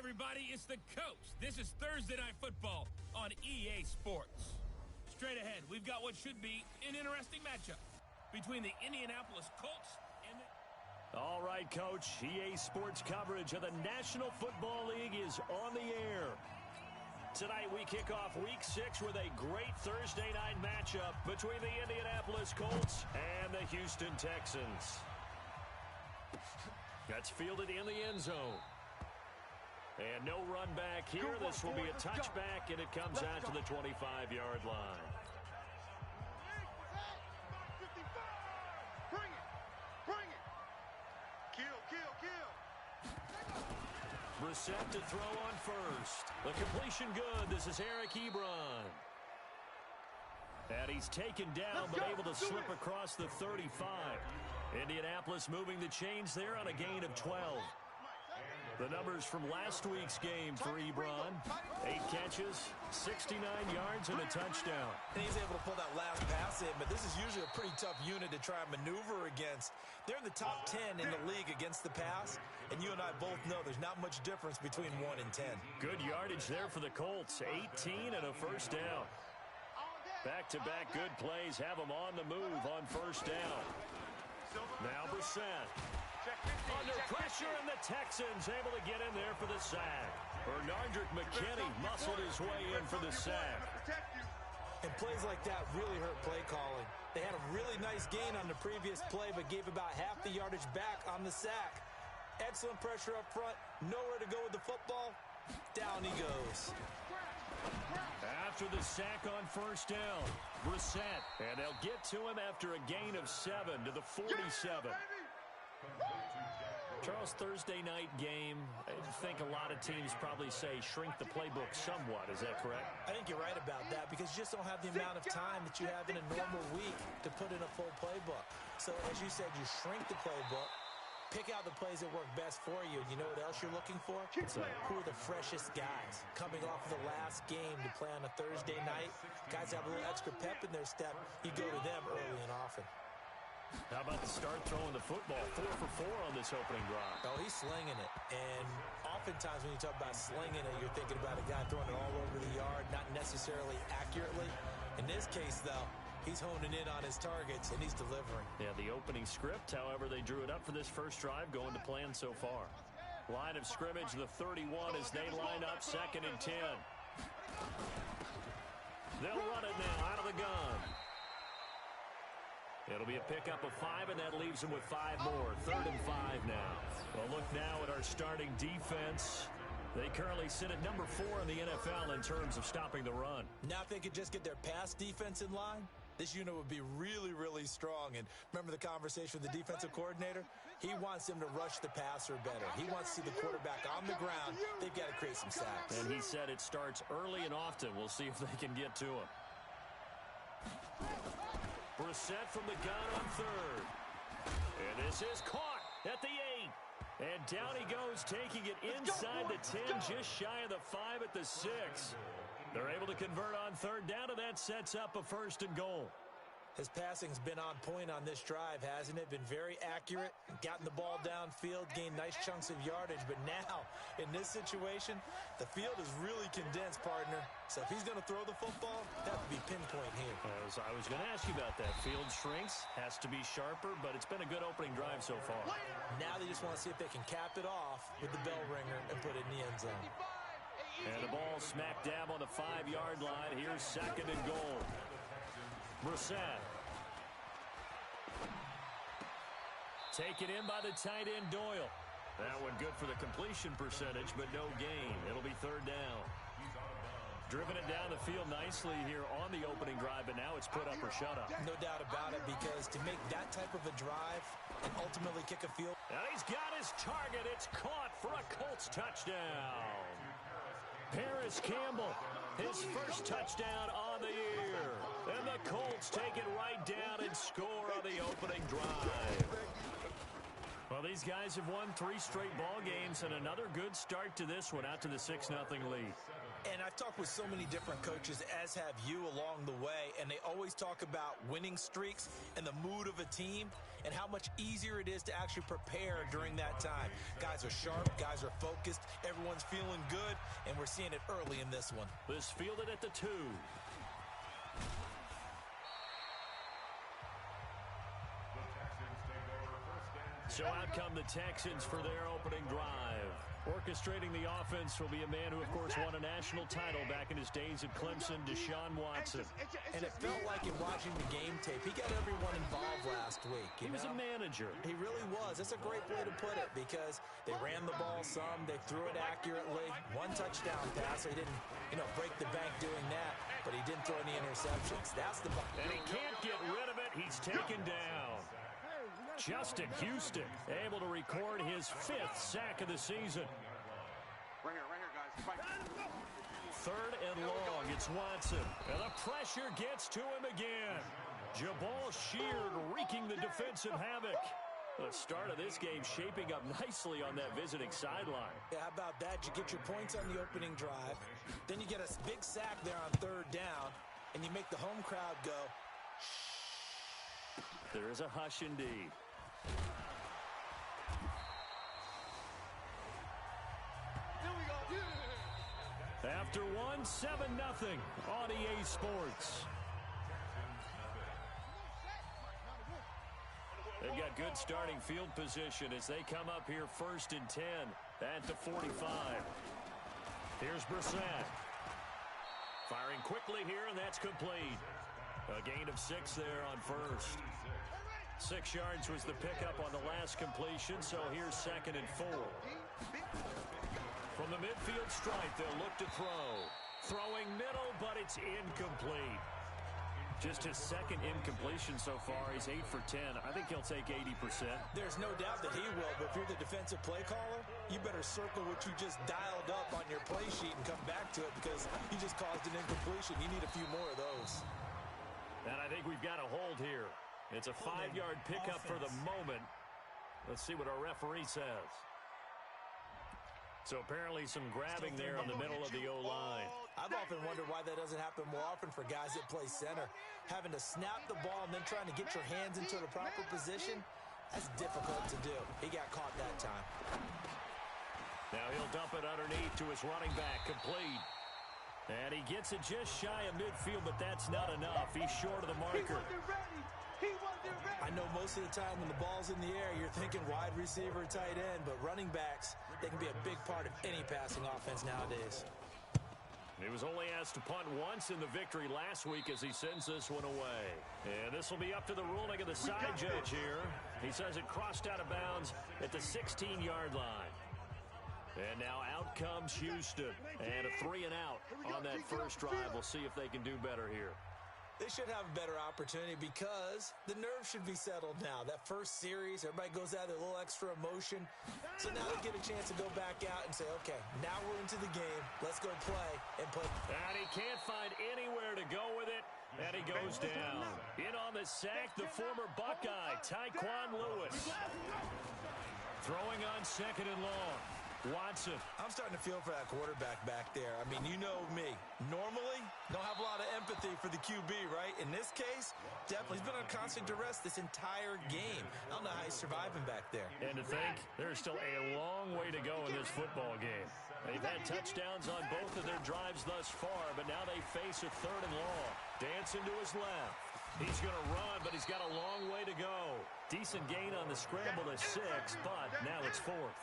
everybody, it's the coach. This is Thursday Night Football on EA Sports. Straight ahead, we've got what should be an interesting matchup between the Indianapolis Colts and the... All right, Coach. EA Sports coverage of the National Football League is on the air. Tonight, we kick off Week 6 with a great Thursday night matchup between the Indianapolis Colts and the Houston Texans. That's fielded in the end zone. And no run back here. This will be a touchback, and it comes out to the 25-yard line. Bring it. Kill. Brissett to throw on first. The completion good. This is Eric Ebron. And he's taken down, but able to slip across the 35. Indianapolis moving the chains there on a gain of 12. The numbers from last week's game for Ebron: 8 catches, 69 yards, and a touchdown. And he's able to pull that last pass in, but this is usually a pretty tough unit to try and maneuver against. They're in the top 10 in the league against the pass, and you and I both know there's not much difference between 1 and 10. Good yardage there for the Colts, 18 and a first down. Back-to-back good plays have them on the move on first down. Now Brissett. Under pressure, and the Texans able to get in there for the sack. Bernardrick McKinney muscled his way in for the sack. And plays like that really hurt play calling. They had a really nice gain on the previous play, but gave about half the yardage back on the sack. Excellent pressure up front. Nowhere to go with the football. Down he goes. After the sack on first down, Brissett. And they'll get to him after a gain of 7 to the 47. Charles, Thursday night game, I think a lot of teams probably say shrink the playbook somewhat. Is that correct? I think you're right about that because you just don't have the amount of time that you have in a normal week to put in a full playbook. So, as you said, you shrink the playbook, pick out the plays that work best for you. And you know what else you're looking for? Who are the freshest guys coming off of the last game to play on a Thursday night? Guys have a little extra pep in their step. You go to them early and often. How about the start throwing the football? 4 for 4 on this opening drive. Oh, he's slinging it. And oftentimes when you talk about slinging it, you're thinking about a guy throwing it all over the yard, not necessarily accurately. In this case, though, he's honing in on his targets, and he's delivering. Yeah, the opening script, however, they drew it up for this first drive, going to plan so far. Line of scrimmage, the 31 as they line up, 2nd and 10. They'll run it now out of the gun. It'll be a pickup of 5, and that leaves them with 5 more. 3rd and 5 now. Well, look now at our starting defense. They currently sit at number 4 in the NFL in terms of stopping the run. Now if they could just get their pass defense in line, this unit would be really, really strong. And remember the conversation with the defensive coordinator? He wants them to rush the passer better. He wants to see the quarterback on the ground. They've got to create some sacks. And he said it starts early and often. We'll see if they can get to him. Brissett from the gun on 3rd. And this is caught at the 8. And down he goes, taking it inside the 10, just shy of the 5 at the 6. They're able to convert on 3rd down, and that sets up a 1st and goal. His passing's been on point on this drive, hasn't it? Been very accurate, gotten the ball downfield, gained nice chunks of yardage. But now, in this situation, the field is really condensed, partner. So if he's going to throw the football, that would be pinpoint here. I was going to ask you about that. Field shrinks, has to be sharper, but it's been a good opening drive so far. Now they just want to see if they can cap it off with the bell ringer and put it in the end zone. And the ball smack dab on the 5-yard line. Here's 2nd and goal. Brissett. Taken in by the tight end Doyle. That one good for the completion percentage, but no gain. It'll be 3rd down. Driven it down the field nicely here on the opening drive, but now it's put up or shut up. No doubt about it, because to make that type of a drive and ultimately kick a field. And he's got his target. It's caught for a Colts touchdown. Paris Campbell, his first touchdown on the year. And the Colts take it right down and score on the opening drive. Well, these guys have won 3 straight ball games, and another good start to this one, out to the 6-0 lead. And I've talked with so many different coaches, as have you along the way, and they always talk about winning streaks and the mood of a team and how much easier it is to actually prepare during that time. Guys are sharp, guys are focused, everyone everyone's feeling good, and we're seeing it early in this one. This fielded at the 2. So out come the Texans for their opening drive. Orchestrating the offense will be a man who, of course, won a national title back in his days at Clemson, Deshaun Watson. And it felt like in watching the game tape, he got everyone involved last week. He was a manager. He really was. That's a great way to put it because they ran the ball some, they threw it accurately. 1 touchdown pass. He didn't, break the bank doing that, but he didn't throw any interceptions. That's the ball. And he can't get rid of it. He's taken down. Justin Houston able to record his 5th sack of the season. Right here, guys. 3rd and long. It's Watson. And the pressure gets to him again. Jabal Sheard wreaking the defensive havoc. The start of this game shaping up nicely on that visiting sideline. Yeah, how about that? You get your points on the opening drive. Then you get a big sack there on 3rd down. And you make the home crowd go, shh. There is a hush indeed. After 1, 7-0 on EA Sports. They've got good starting field position as they come up here 1st and 10 at the 45. Here's Brissett. Firing quickly here, and that's complete. A gain of 6 there on 1st. 6 yards was the pickup on the last completion, so here's 2nd and 4. From the midfield stripe, they'll look to throw. Throwing middle, but it's incomplete. Just his 2nd incompletion so far. He's 8 for 10. I think he'll take 80%. There's no doubt that he will, but if you're the defensive play caller, you better circle what you just dialed up on your play sheet and come back to it because you just caused an incompletion. You need a few more of those. And I think we've got a hold here. It's a 5-yard pickup for the moment. Let's see what our referee says. So apparently some grabbing there in the middle of the O-line. I've often wondered why that doesn't happen more often for guys that play center. Having to snap the ball and then trying to get your hands into the proper position, that's difficult to do. He got caught that time. Now he'll dump it underneath to his running back, complete. And he gets it just shy of midfield, but that's not enough. He's short of the marker. I know most of the time when the ball's in the air, you're thinking wide receiver, tight end, but running backs, they can be a big part of any passing offense nowadays. He was only asked to punt once in the victory last week as he sends this one away. And this will be up to the ruling of the side judge here. He says it crossed out of bounds at the 16-yard line. And now out comes Houston. And a 3-and-out on that first drive. We'll see if they can do better here. They should have a better opportunity because the nerves should be settled now. That first series, everybody goes out with a little extra emotion. So now they get a chance to go back out and say, okay, now we're into the game. Let's go play and play. And he can't find anywhere to go with it. And he goes down. In on the sack, the former Buckeye, Tyquan Lewis. Throwing on 2nd and long. Watson. I'm starting to feel for that quarterback back there. I mean, you know me. Normally, don't have a lot of empathy for the QB, right? In this case, definitely. He's been on constant duress this entire game. I don't know how he's surviving back there. And to think, there's still a long way to go in this football game. They've had touchdowns on both of their drives thus far, but now they face a 3rd and long. Dancing to his left. He's going to run, but he's got a long way to go. Decent gain on the scramble to 6, but now it's 4th.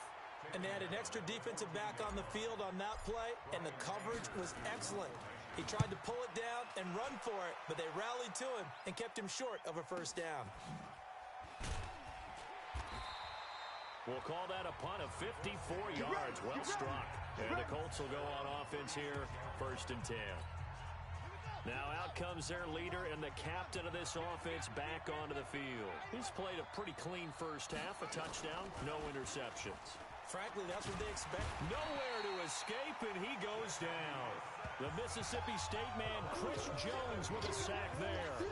And they had an extra defensive back on the field on that play, and the coverage was excellent. He tried to pull it down and run for it, but they rallied to him and kept him short of a first down. We'll call that a punt of 54 yards. Well struck. And the Colts will go on offense here, 1st and 10. Now out comes their leader and the captain of this offense back onto the field. He's played a pretty clean first half, a touchdown, no interceptions. Frankly, that's what they expect. Nowhere to escape, and he goes down. The Mississippi State man, Chris Jones, with a sack there.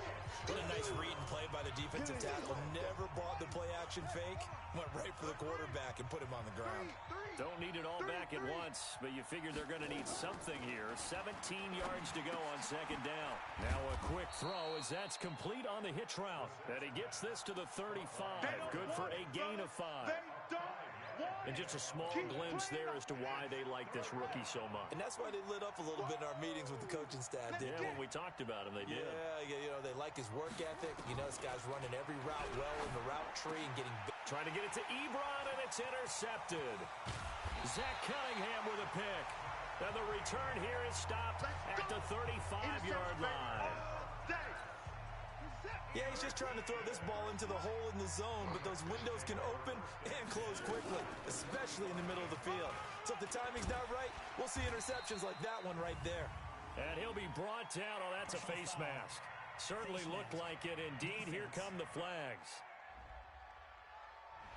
What a nice read and play by the defensive tackle. Never bought the play-action fake. Went right for the quarterback and put him on the ground. Don't need it all back at once, but you figure they're going to need something here. 17 yards to go on 2nd down. Now a quick throw as that's complete on the hitch route. And he gets this to the 35. Good for a gain of 5. And just a small glimpse there as to why they like this rookie so much. And that's why they lit up a little bit in our meetings with the coaching staff. Yeah, when we talked about him, they did. Yeah, they like his work ethic. This guy's running every route well in the route tree and getting big. Trying to get it to Ebron, and it's intercepted. Zach Cunningham with a pick. And the return here is stopped at the 35-yard line. Yeah, he's just trying to throw this ball into the hole in the zone, but those windows can open and close quickly, especially in the middle of the field. So if the timing's not right, we'll see interceptions like that one right there. And he'll be brought down. Oh, that's a face mask. Certainly looked like it. Indeed, here come the flags.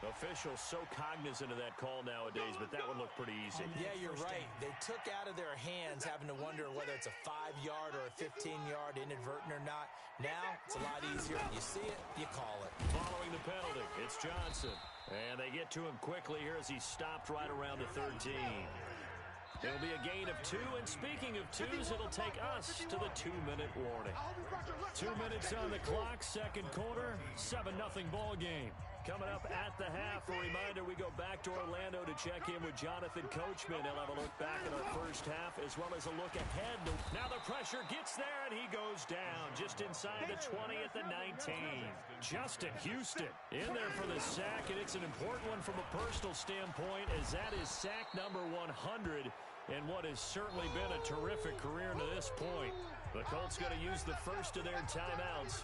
Officials so cognizant of that call nowadays, but that one looked pretty easy. Yeah, you're right. They took out of their hands having to wonder whether it's a 5-yard or a 15-yard inadvertent or not. Now, it's a lot easier. You see it, you call it. Following the penalty, it's Johnson. And they get to him quickly here as he's stopped right around the 13. It'll be a gain of 2, and speaking of 2s, it'll take us to the 2-minute warning. 2 minutes on the clock, second quarter, 7-0 ball game. Coming up at the half, a reminder, we go back to Orlando to check in with Jonathan Coachman. He'll have a look back at our first half as well as a look ahead. Now the pressure gets there, and he goes down just inside the 20 at the 19. Justin Houston in there for the sack, and it's an important one from a personal standpoint as that is sack number 100 in what has certainly been a terrific career to this point. The Colts going to use the first of their timeouts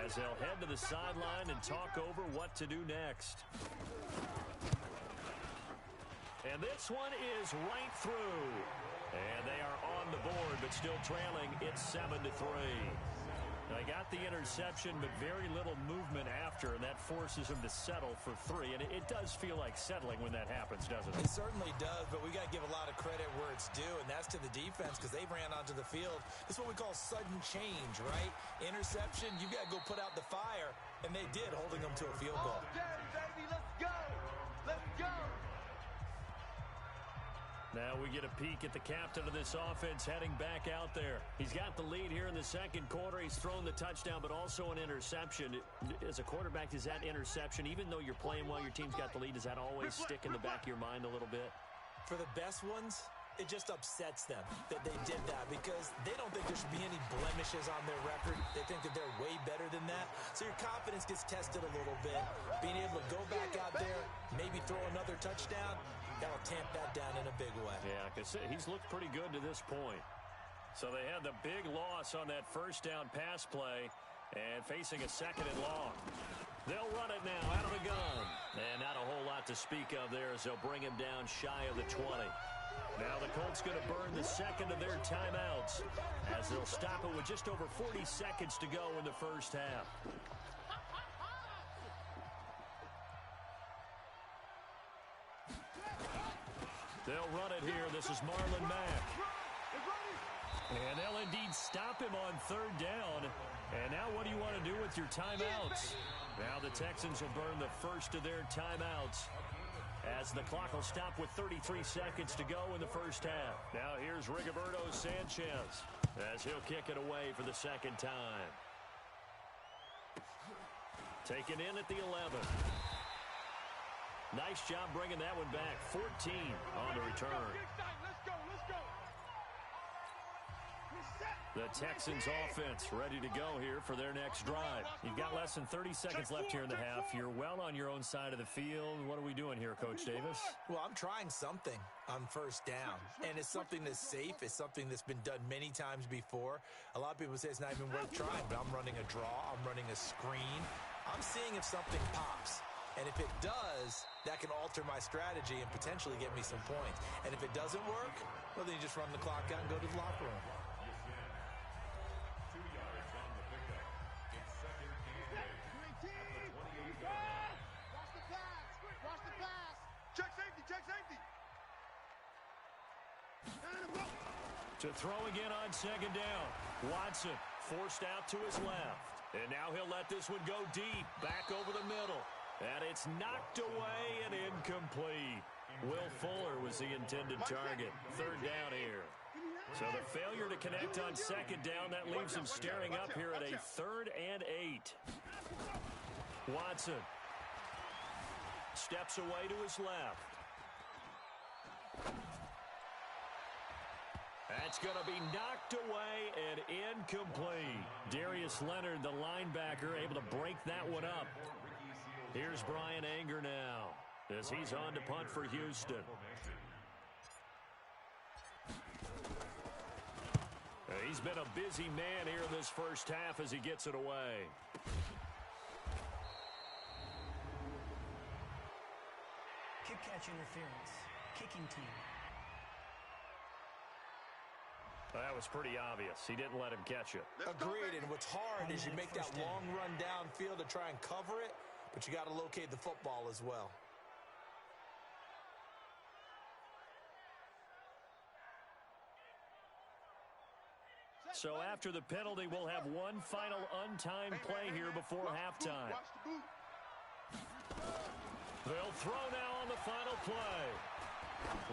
as they'll head to the sideline and talk over what to do next. And this one is right through. And they are on the board, but still trailing. It's 7-3. They got the interception, but very little movement after, and that forces them to settle for 3. And it does feel like settling when that happens, doesn't it? It certainly does, but we got to give a lot of credit where it's due, and that's to the defense because they ran onto the field. It's what we call sudden change, right? Interception, you got to go put out the fire, and they did, holding them to a field goal. Okay, baby, let's go. Let's go. Now we get a peek at the captain of this offense heading back out there. He's got the lead here in the second quarter. He's thrown the touchdown, but also an interception. As a quarterback, does that interception, even though you're playing well, your team's got the lead, does that always stick in the back of your mind a little bit? For the best ones, it just upsets them that they did that because they don't think there should be any blemishes on their record. They think that they're way better than that. So your confidence gets tested a little bit. Being able to go back out there, maybe throw another touchdown, that'll tamp that down in a big way. Yeah, because he's looked pretty good to this point. So they had the big loss on that first down pass play and facing a second and long. They'll run it now out of the gun. And not a whole lot to speak of there as they'll bring him down shy of the 20. Now the Colts going to burn the second of their timeouts as they'll stop it with just over 40 seconds to go in the first half. They'll run it here. This is Marlon Mack. And they'll indeed stop him on third down. And now what do you want to do with your timeouts? Now the Texans will burn the first of their timeouts as the clock will stop with 33 seconds to go in the first half. Now here's Rigoberto Sanchez as he'll kick it away for the second time. Taken in at the 11. Nice job bringing that one back. 14 on the return. The Texans offense ready to go here for their next drive. You've got less than 30 seconds left here in the half. You're well on your own side of the field. What are we doing here, Coach Davis? Well, I'm trying something on first down, and it's something that's safe. It's something that's been done many times before. A lot of people say it's not even worth trying, but I'm running a draw. I'm running a screen. I'm seeing if something pops. And if it does, that can alter my strategy and potentially get me some points. And if it doesn't work, well, then you just run the clock out and go to the locker room. Check safety. To throw again on second down. Watson forced out to his left. And now he'll let this one go deep, back over the middle. And it's knocked away and incomplete. Will Fuller was the intended target. Third down here. So the failure to connect on second down, that leaves him staring up here at a 3rd and 8. Watson steps away to his left. That's going to be knocked away and incomplete. Darius Leonard, the linebacker, able to break that one up. Here's Brian Anger now as he's on to punt for Houston. He's been a busy man here in this first half as he gets it away. Kick catch interference. Kicking team. That was pretty obvious. He didn't let him catch it. Agreed, and what's hard is you make that long run downfield to try and cover it, but you got to locate the football as well. So after the penalty, we'll have one final untimed play here before halftime. They'll throw now on the final play.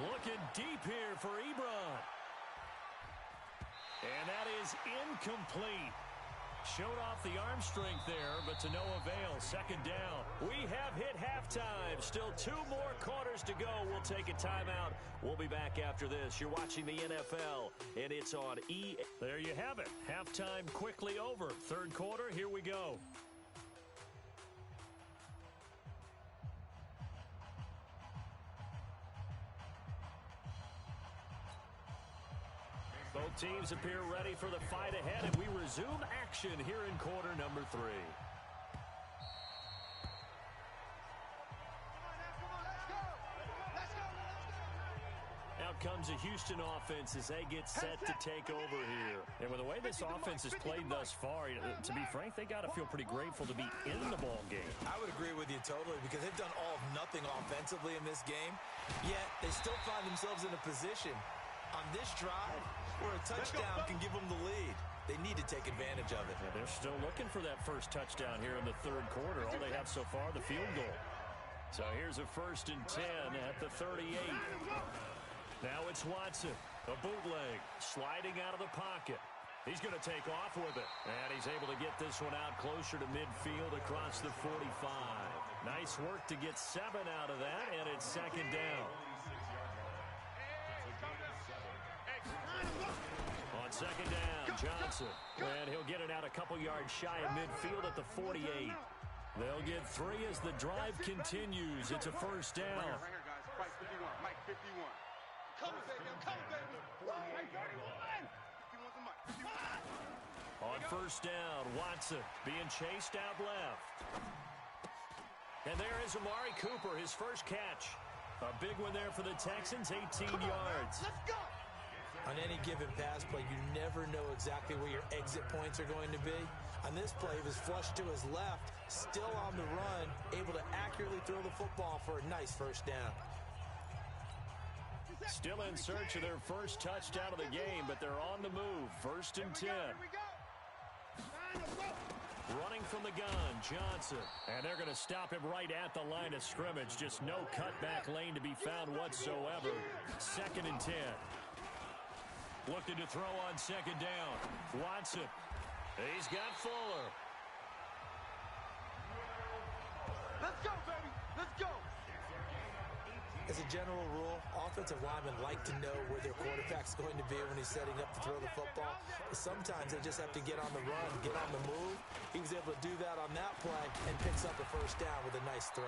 Looking deep here for Ebron. And that is incomplete. Showed off the arm strength there, but to no avail. Second down. We have hit halftime. Still 2 more quarters to go. We'll take a timeout. We'll be back after this. You're watching the NFL, and it's on EA. There you have it. Halftime quickly over. Third quarter, here we go. Both teams appear ready for the fight ahead, and we resume action here in quarter number 3. Out comes a Houston offense as they get set to take over here. And with the way this offense has played thus far, to be frank, they got to feel pretty grateful to be in the ball game. I would agree with you totally because they've done all of nothing offensively in this game, yet they still find themselves in a position on this drive where a touchdown can give them the lead. They need to take advantage of it. Yeah, they're still looking for that first touchdown here in the third quarter. All they have so far, the field goal. So here's a 1st and 10 at the 38. Now it's Watson, a bootleg, sliding out of the pocket. He's going to take off with it. And he's able to get this one out closer to midfield across the 45. Nice work to get 7 out of that, and it's second down. On second down, Johnson. And he'll get it out a couple yards shy of midfield at the 48. They'll get 3 as the drive continues. It's a first down. Right here, guys. Mike 51. Mike 51. Come, baby. Come, baby. Mike 31. 51's the Mike. 51. On first down, Watson being chased out left. And there is Amari Cooper, his first catch. A big one there for the Texans, 18 yards. Let's go. On any given pass play, you never know exactly where your exit points are going to be. On this play, he was flushed to his left, still on the run, able to accurately throw the football for a nice first down. Still in search of their first touchdown of the game, but they're on the move. 1st and 10. Running from the gun, Johnson. And they're going to stop him right at the line of scrimmage. Just no cutback lane to be found whatsoever. 2nd and 10. Looking to throw on second down. Watson. He's got Fuller. Let's go, baby. Let's go. As a general rule, offensive linemen like to know where their quarterback's going to be when he's setting up to throw the football. But sometimes they just have to get on the run, get on the move. He was able to do that on that play and picks up a first down with a nice throw.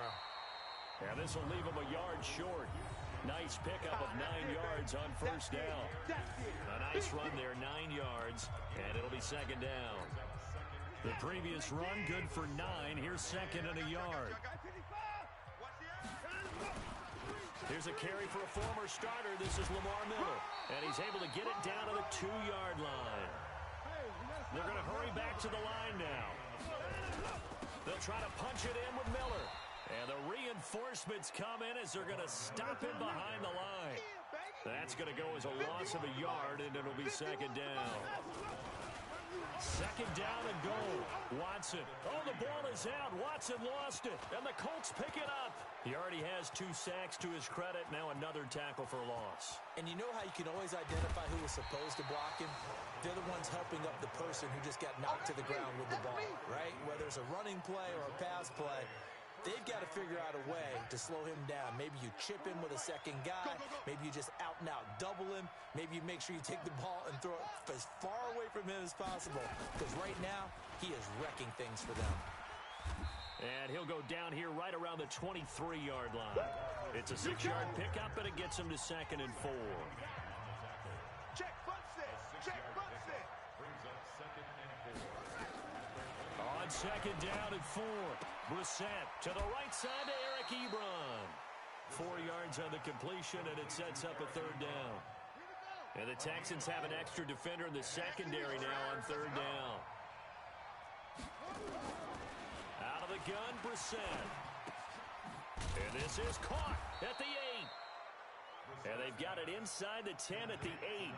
And this will leave him a yard short. Nice pickup of 9 yards on first down. A nice run there, 9 yards, and it'll be second down. The previous run, good for 9. Here's second and a yard. Here's a carry for a former starter. This is Lamar Miller, and he's able to get it down to the 2-yard line. They're going to hurry back to the line now. They'll try to punch it in with Miller. And the reinforcements come in as they're going to stop him behind the line. That's going to go as a loss of a yard, and it'll be second down. Second down and goal. Watson. Oh, the ball is out. Watson lost it, and the Colts pick it up. He already has 2 sacks to his credit. Now another tackle for loss. And you know how you can always identify who was supposed to block him? They're the ones helping up the person who just got knocked to the ground with the ball, right? Whether it's a running play or a pass play, They've got to figure out a way to slow him down. Maybe you chip him with a second guy. Maybe you just out-and-out double him. Maybe you make sure you take the ball and throw it as far away from him as possible. Because right now, he is wrecking things for them. And he'll go down here right around the 23-yard line. It's a 6-yard pickup, and it gets him to 2nd and 4. Check, front set. Check, front set. On 2nd down and 4. Brissett to the right side to Eric Ebron. 4 yards on the completion, and it sets up a 3rd down. And the Texans have an extra defender in the secondary now on 3rd down. Out of the gun, Brissett. And this is caught at the 8. And they've got it inside the 10 at the 8.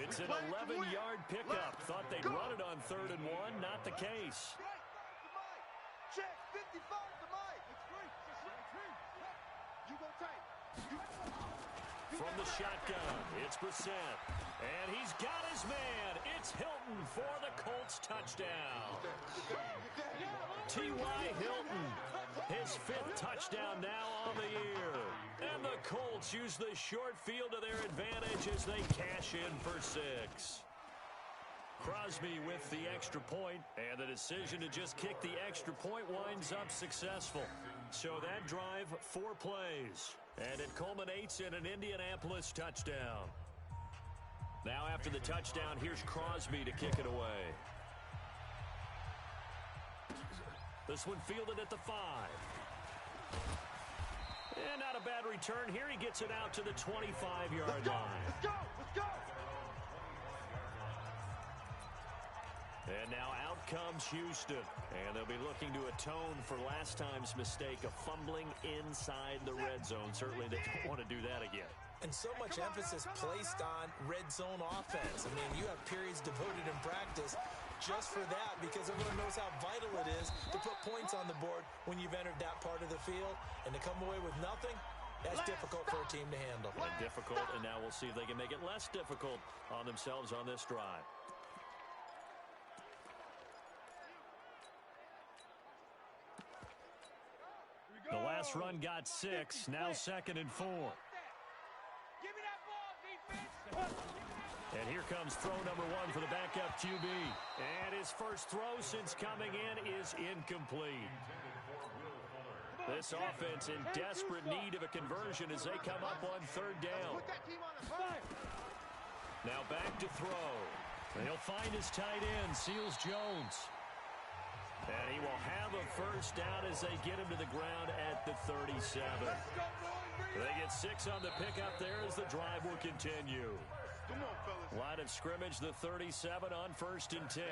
It's an 11-yard pickup. Thought they'd run it on 3rd and 1. Not the case. Check, 55 to Mike. You go tight. From the shotgun, it's Brissett. And he's got his man. It's Hilton for the Colts touchdown. T.Y. Hilton, his 5th touchdown now on the year. And the Colts use the short field to their advantage as they cash in for 6. Crosby with the extra point, and the decision to just kick the extra point winds up successful. So that drive, 4 plays, and it culminates in an Indianapolis touchdown. Now after the touchdown, here's Crosby to kick it away. This one fielded at the 5. And not a bad return here. He gets it out to the 25-yard line. Let's go. Let's go. And now out comes Houston. And they'll be looking to atone for last time's mistake of fumbling inside the red zone. Certainly they don't want to do that again. And so much emphasis placed on red zone offense. I mean, you have periods devoted in practice just for that because everyone knows how vital it is to put points on the board when you've entered that part of the field. And to come away with nothing, that's difficult for a team to handle. And difficult, and now we'll see if they can make it less difficult on themselves on this drive. The last run got 6, now 2nd and 4. Give me that ball, defense. And here comes throw number 1 for the backup QB. And his first throw since coming in is incomplete. This offense in desperate need of a conversion as they come up on 3rd down. Now back to throw. And he'll find his tight end, Seals Jones. And he will have a first down as they get him to the ground at the 37. They get 6 on the pickup there as the drive will continue. Line of scrimmage, the 37 on 1st and 10.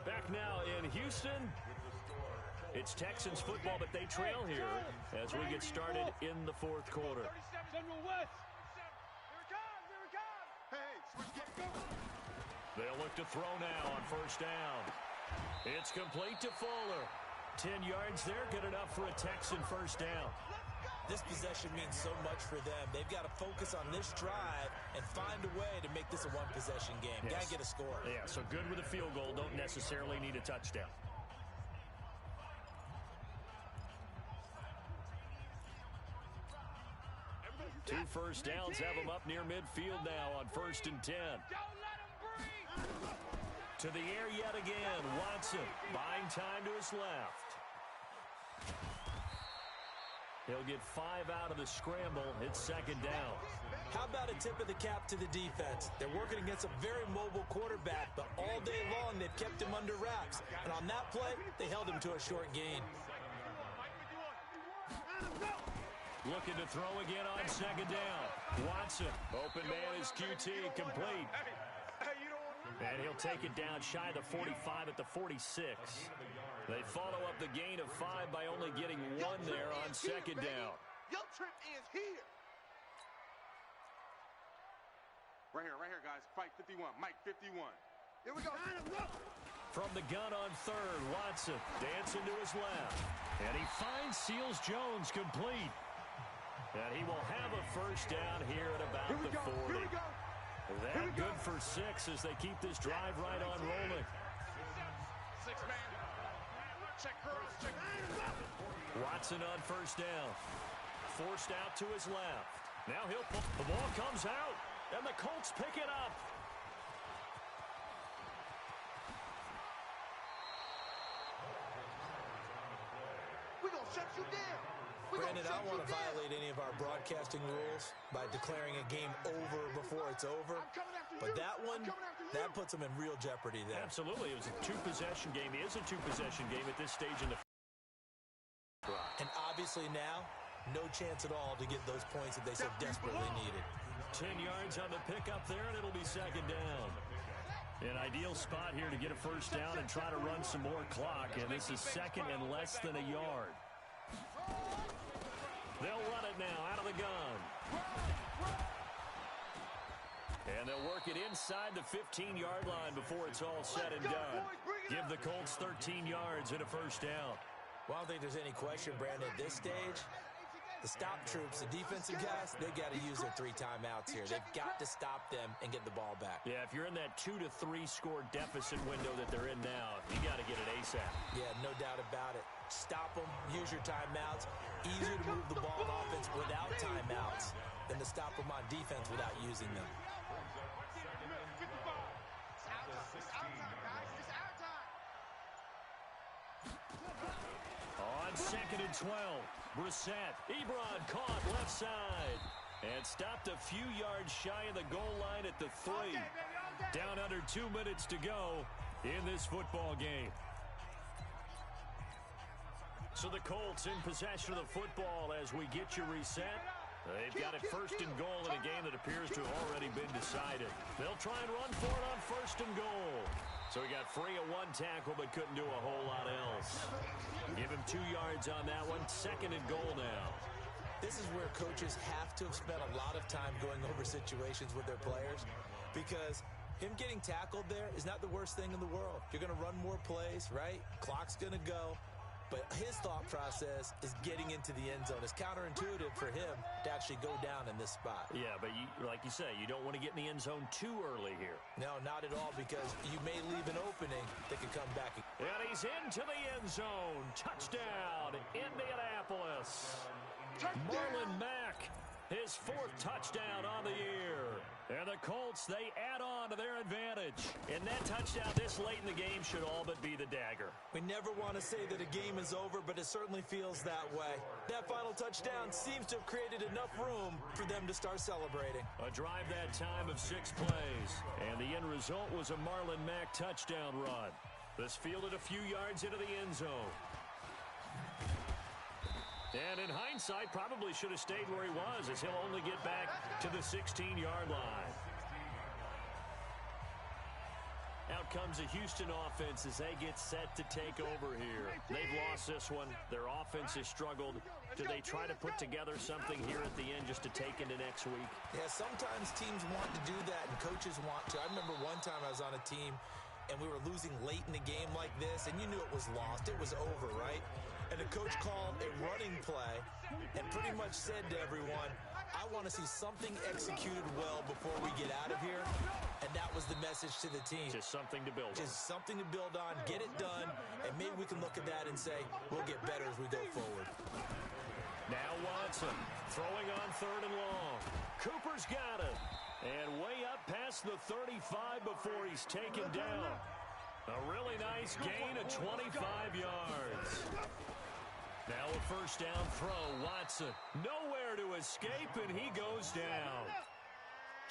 Back now in Houston. It's Texans football, but they trail here as we get started in the 4th quarter. They'll look to throw now on 1st down. It's complete to Fuller. 10 yards there, good enough for a Texan first down. This possession means so much for them. They've got to focus on this drive and find a way to make this a one-possession game. Yes. Got to get a score. Yeah, so good with a field goal. Don't necessarily need a touchdown. Two first downs have them up near midfield now on 1st and 10. To the air yet again. Watson buying time to his left. He'll get 5 out of the scramble. It's 2nd down. How about a tip of the cap to the defense? They're working against a very mobile quarterback, but all day long they've kept him under wraps. And on that play, they held him to a short gain. Looking to throw again on 2nd down. Watson, open man is QT, complete. And he'll take it down shy of the 45 at the 46. They follow up the gain of 5 by only getting 1 there on 2nd down. Your trip is here. Right here, guys. Fight 51. Mike 51. Here we go. From the gun on 3rd, Watson dancing to his left. And he finds Seals Jones complete. And he will have a first down here at about the 40. Here we go. That good for 6 as they keep this drive right on rolling. 6 man. Check girls. Check. Watson on first down. Forced out to his left. Now the ball comes out, and the Colts pick it up. We're going to shut you down. Brandon, I don't want to violate any of our broadcasting rules by declaring a game over before it's over. But that one, that puts them in real jeopardy there. Absolutely. It was a two-possession game. It is a two-possession game at this stage in the and obviously now, no chance at all to get those points that they so desperately needed. 10 yards on the pickup there, and it'll be second down. An ideal spot here to get a first down and try to run some more clock, and this is second and less than a yard. They'll run it now out of the gun. And they'll work it inside the 15-yard line before it's all said and done. Give the Colts 13 yards and a first down. Well, I don't think there's any question, Brandon, at this stage, the stop troops, the defensive guys, they got to use their 3 timeouts here. They've got to stop them and get the ball back. Yeah, if you're in that 2 to 3 score deficit window that they're in now, you got to get it ASAP. Yeah, no doubt about it. Stop them, use your timeouts. Easier to move the ball on offense without timeouts than to stop them on defense without using them. On second and 12, Brissett. Ebron caught left side. And stopped a few yards shy of the goal line at the 3. Down under 2 minutes to go in this football game. So the Colts in possession of the football as we get you reset. They've got it first and goal in a game that appears to have already been decided. They'll try and run for it on first and goal. So he got free of 1 tackle but couldn't do a whole lot else. Give him 2 yards on that one. Second and goal now. This is where coaches have to have spent a lot of time going over situations with their players, because him getting tackled there is not the worst thing in the world. You're going to run more plays, right? Clock's going to go. But his thought process is getting into the end zone. It's counterintuitive for him to actually go down in this spot. Yeah, but like you say, you don't want to get in the end zone too early here. No, not at all, because you may leave an opening that could come back. And he's into the end zone. Touchdown, Indianapolis. Marlon Mack, his 4th touchdown on the year. And the Colts, they add on to their advantage. And that touchdown this late in the game should all but be the dagger. We never want to say that a game is over, but it certainly feels that way. That final touchdown seems to have created enough room for them to start celebrating. A drive that time of 6 plays. And the end result was a Marlon Mack touchdown run. This fielded a few yards into the end zone. And in hindsight, probably should have stayed where he was, as he'll only get back to the 16-yard line. Out comes the Houston offense as they get set to take over here. They've lost this one. Their offense has struggled. Do they try to put together something here at the end just to take into next week? Yeah, sometimes teams want to do that and coaches want to. I remember one time I was on a team and we were losing late in the game like this, and you knew it was lost. It was over, right? And the coach called a running play and pretty much said to everyone, I want to see something executed well before we get out of here. And that was the message to the team. Just something to build on. Just something to build on, get it done, and maybe we can look at that and say, we'll get better as we go forward. Now Watson throwing on 3rd and long. Cooper's got it. And way up past the 35 before he's taken down. A really nice gain of 25 yards. Now a first down throw. Watson nowhere to escape, and he goes down.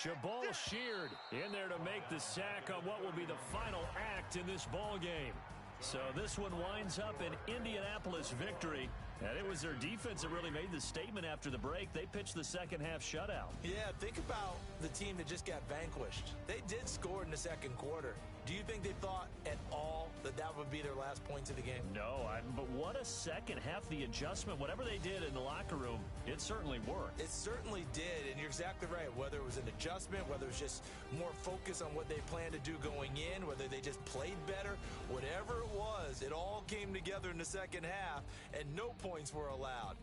Jabal Sheard in there to make the sack on what will be the final act in this ball game. So this one winds up an Indianapolis victory. And it was their defense that really made the statement after the break. They pitched the second half shutout. Yeah, think about the team that just got vanquished. They did score in the second quarter. Do you think they thought at all that that would be their last points of the game? No, but what a second half. The adjustment, whatever they did in the locker room, it certainly worked. It certainly did, and you're exactly right. Whether it was an adjustment, whether it was just more focus on what they planned to do going in, whether they just played better, whatever it was, it all came together in the second half, and no points were allowed.